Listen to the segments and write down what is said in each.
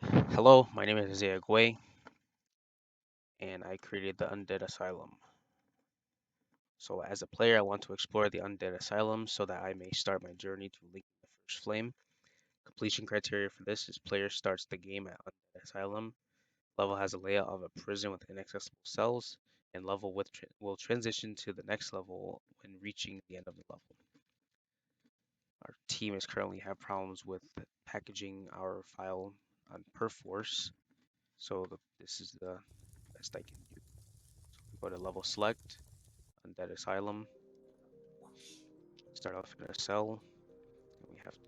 Hello, my name is Isaiah Gui, and I created the Undead Asylum. So, as a player, I want to explore the Undead Asylum so that I may start my journey to Link the First Flame. Completion criteria for this is player starts the game at Undead Asylum. Level has a layout of a prison with inaccessible cells, and level will transition to the next level when reaching the end of the level. Our team is currently have problems with packaging our file on Perforce, so this is the best I can do. So we go to level select, Undead Asylum, start off in a cell, and we have to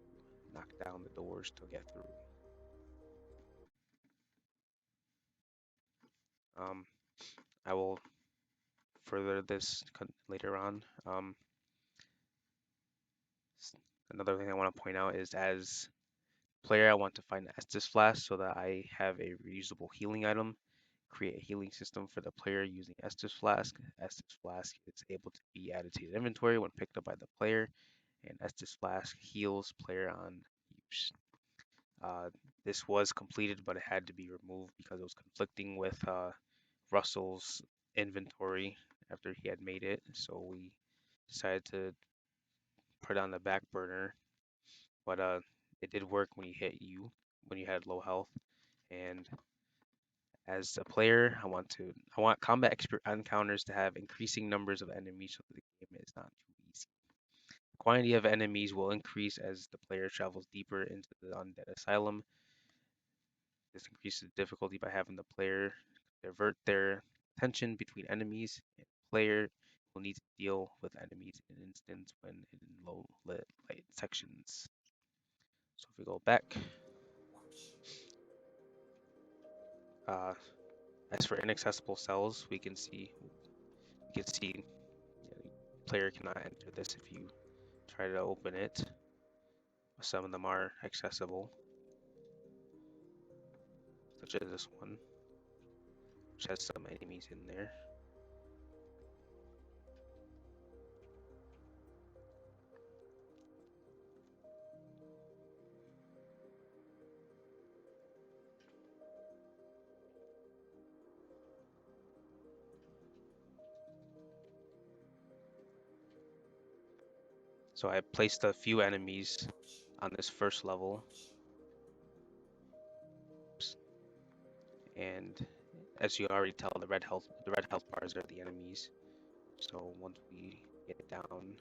knock down the doors to get through. Um, I will further this later on. Another thing I want to point out is as player, I want to find Estus Flask so that I have a reusable healing item. Create a healing system for the player using Estus Flask. Estus Flask is able to be added to the inventory when picked up by the player, and Estus Flask heals player on use. Uh, this was completed, but it had to be removed because it was conflicting with Russell's inventory after he had made it. So we decided to put it on the back burner. But it did work when you hit you when you had low health. And as a player, I want combat encounters to have increasing numbers of enemies so the game is not too easy. The quantity of enemies will increase as the player travels deeper into the undead asylum. This increases the difficulty by having the player divert their attention between enemies, and the player will need to deal with enemies in an instance when in low lit light sections. So if we go back, uh, as for inaccessible cells, we can see player cannot enter this if you try to open it. Some of them are accessible, such as this one, which has some enemies in there. So I placed a few enemies on this first level, and as you already tell, the red health bars are the enemies. So once we get down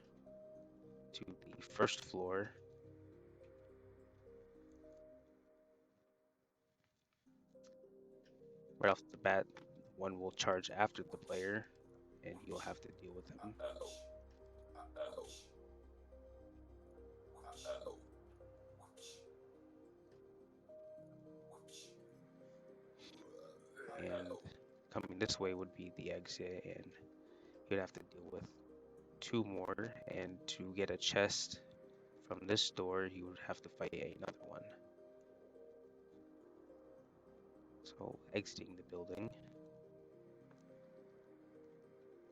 to the first floor, right off the bat, one will charge after the player, and you'll have to deal with him. And coming this way would be the exit, and you'd have to deal with two more. And to get a chest from this door, you would have to fight another one. So exiting the building,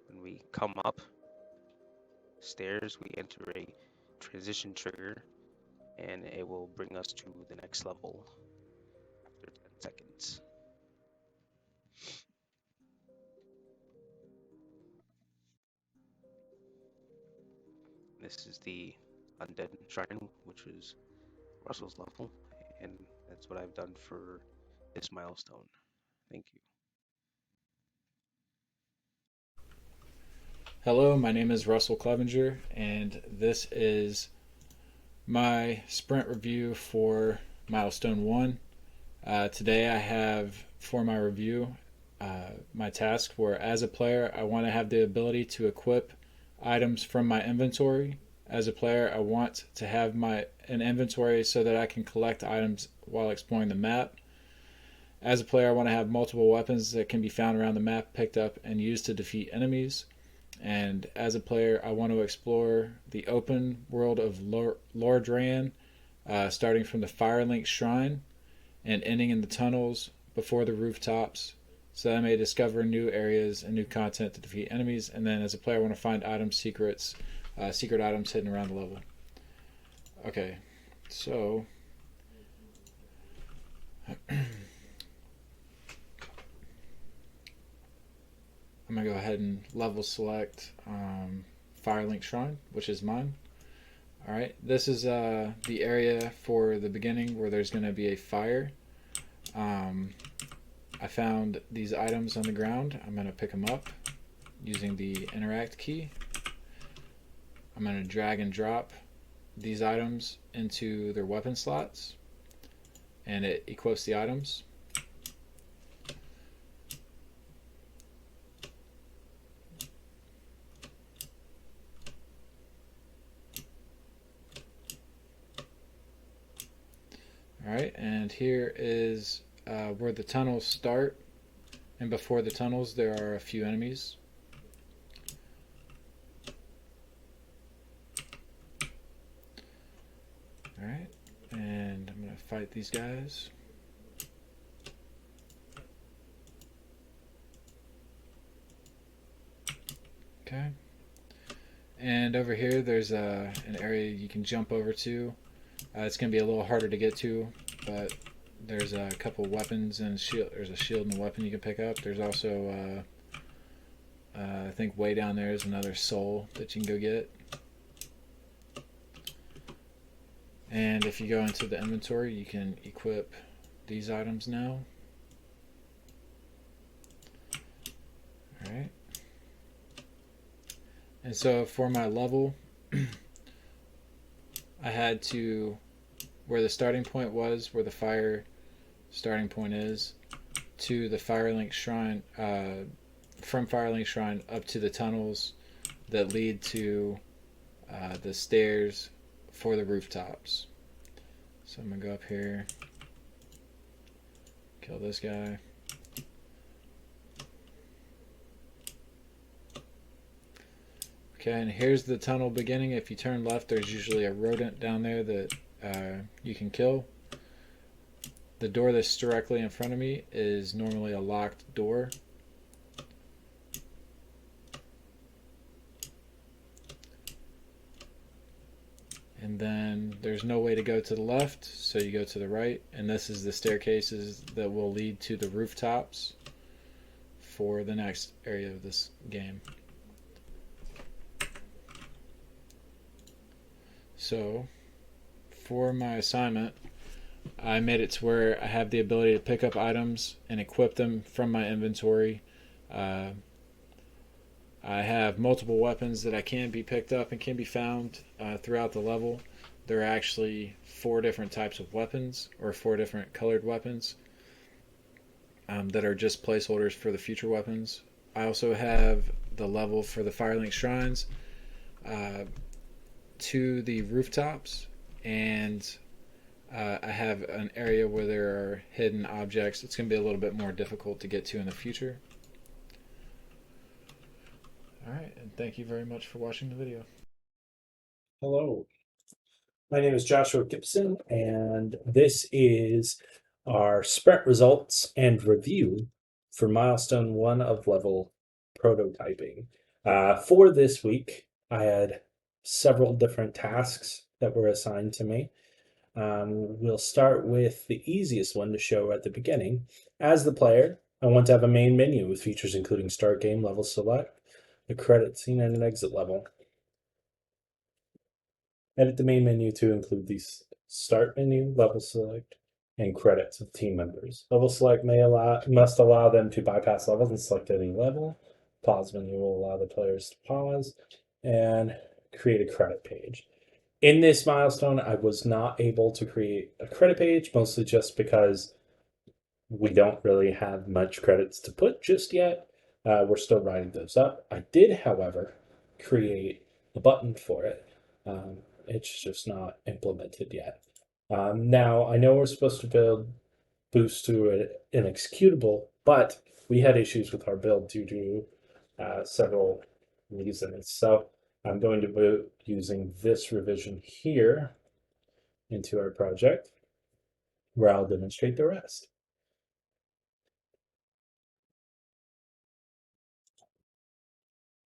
when we come up stairs, we enter a transition trigger, and it will bring us to the next level after 10 seconds. This is the Undead Shrine, which is Russell's level, and that's what I've done for this milestone. Thank you. Hello, my name is Russell Clevenger, and this is my sprint review for Milestone 1. Today I have for my review my task where, as a player, I want to have the ability to equip items from my inventory. As a player, I want to have an inventory so that I can collect items while exploring the map. As a player, I want to have multiple weapons that can be found around the map, picked up, and used to defeat enemies. And as a player, I want to explore the open world of Lordran, starting from the Firelink Shrine and ending in the tunnels before the rooftops, so that I may discover new areas and new content to defeat enemies. And then as a player, I want to find secret items hidden around the level. Okay, so I'm gonna go ahead and level select Firelink Shrine, which is mine. All right, this is the area for the beginning where there's gonna be a fire. Um, I found these items on the ground. I'm gonna pick them up using the interact key. I'm gonna drag and drop these items into their weapon slots, and it equips the items. All right, and here is where the tunnels start, and before the tunnels there are a few enemies. All right, and I'm gonna fight these guys. Okay, and over here there's an area you can jump over to. It's gonna be a little harder to get to, but there's a couple weapons and shield. There's a shield and a weapon you can pick up. There's also I think way down there is another soul that you can go get. And if you go into the inventory, you can equip these items now. All right. And so for my level, I had to, where the starting point was, where the fire starting point is, to the Firelink Shrine, from Firelink Shrine up to the tunnels that lead to the stairs for the rooftops. So I'm gonna go up here, kill this guy. Okay, and here's the tunnel beginning. If you turn left, there's usually a rodent down there that you can kill. The door that's directly in front of me is normally a locked door. And then there's no way to go to the left, so you go to the right. And this is the staircases that will lead to the rooftops for the next area of this game. So, for my assignment, I made it to where I have the ability to pick up items and equip them from my inventory. Uh, I have multiple weapons that I can be picked up and can be found throughout the level. There are actually 4 different types of weapons, or 4 different colored weapons, that are just placeholders for the future weapons. I also have the level for the Firelink Shrines uh, to the rooftops, and I have an area where there are hidden objects. It's going to be a little bit more difficult to get to in the future. Alright, and thank you very much for watching the video. Hello, my name is Joshua Gibson, and this is our sprint results and review for Milestone 1 of level prototyping. For this week, I had several different tasks that were assigned to me. We'll start with the easiest one to show at the beginning. As the player, I want to have a main menu with features including start game, level select, a credit scene, and an exit level. Edit the main menu to include the start menu, level select, and credits of team members. Level select must allow them to bypass levels and select any level. Pause menu will allow the players to pause and create a credit page. In this milestone, I was not able to create a credit page, mostly just because we don't really have much credits to put just yet. We're still writing those up. I did, however, create a button for it. It's just not implemented yet. Now, I know we're supposed to build boost to an executable, but we had issues with our build due to several reasons. So I'm going to be using this revision here into our project, where I'll demonstrate the rest.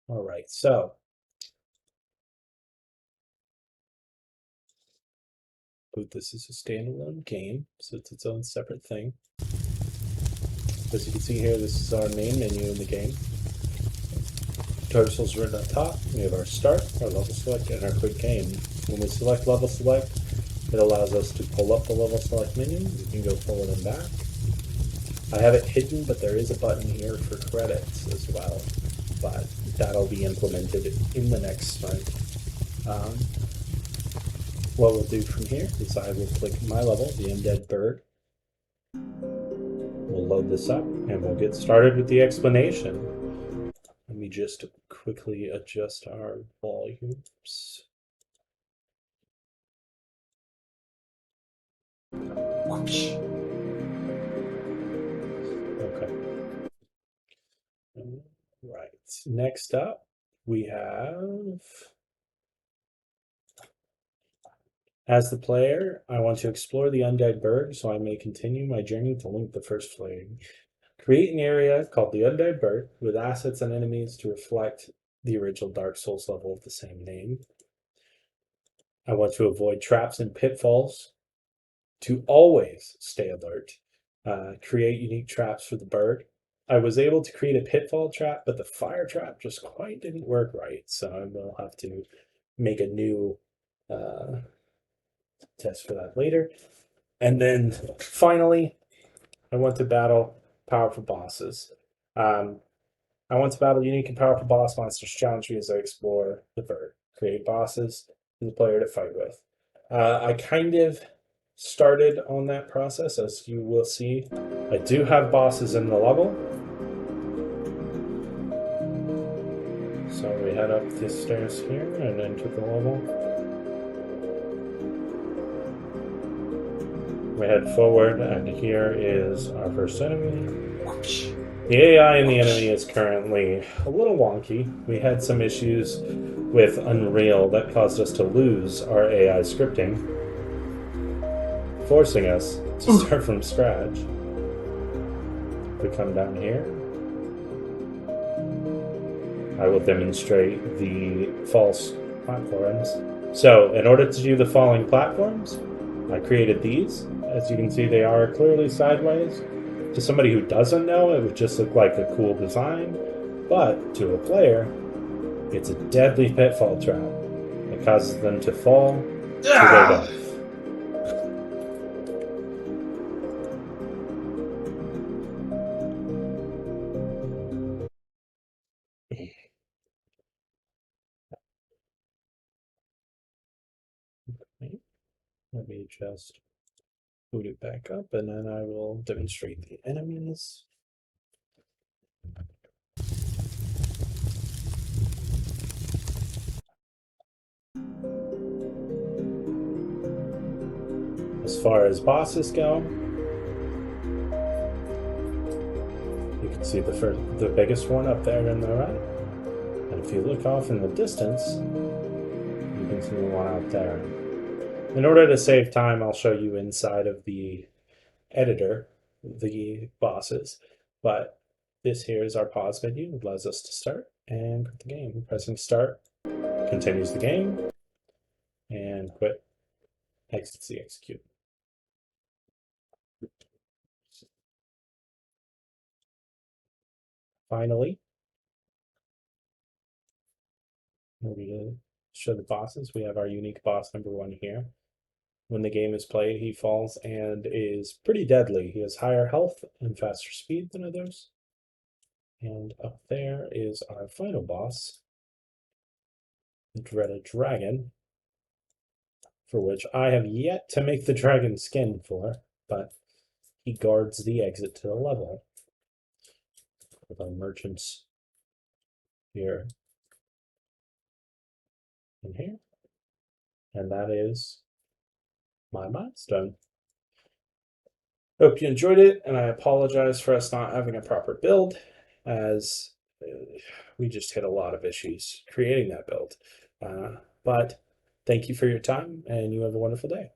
All right, so this is a standalone game, so it's its own separate thing. As you can see here, this is our main menu in the game. Dark Souls written up top. We have our start, our level select, and our quick game. When we select level select, it allows us to pull up the level select menu. We can go forward and back. I have it hidden, but there is a button here for credits as well. But that'll be implemented in the next sprint. What we'll do from here is I will click my level, the Undead Bird. We'll load this up and we'll get started with the explanation. Let me just quickly adjust our volumes. Whoosh. Okay. Right. Next up, we have, as the player, I want to explore the Undead Bird so I may continue my journey to link the first flame. Create an area called the Undead Bird with assets and enemies to reflect the original Dark Souls level of the same name. I want to avoid traps and pitfalls, to always stay alert. Create unique traps for the bird. I was able to create a pitfall trap, but the fire trap just quite didn't work right, so I will have to make a new test for that later. And then finally, I want to battle powerful bosses. I want to battle unique and powerful boss monsters challenge me as I explore the bird. Create bosses for the player to fight with. I kind of started on that process, as you will see. I do have bosses in the level. So we head up the stairs here and enter the level. We head forward, and here is our first enemy. The AI in the enemy is currently a little wonky. We had some issues with Unreal that caused us to lose our AI scripting, forcing us to start from scratch. We come down here. I will demonstrate the false platforms. So, in order to do the falling platforms, I created these. As you can see, they are clearly sideways. To somebody who doesn't know, it would just look like a cool design. But to a player, it's a deadly pitfall trap. It causes them to fall to their death. Let me just boot it back up, and then I will demonstrate the enemies. As far as bosses go, you can see the biggest one up there in the right. And if you look off in the distance, you can see the one out there. In order to save time, I'll show you inside of the editor the bosses. But this here is our pause menu. It allows us to start and quit the game. Pressing start continues the game, and quit exits the execute. Finally, we show the bosses. We have our unique boss number 1 here. When the game is played, he falls and is pretty deadly. He has higher health and faster speed than others. And up there is our final boss, the dreaded dragon, for which I have yet to make the dragon skin for, but he guards the exit to the level. With our merchants here and here. And that is my milestone. Hope you enjoyed it, and I apologize for us not having a proper build, as we just hit a lot of issues creating that build. But thank you for your time, and you have a wonderful day.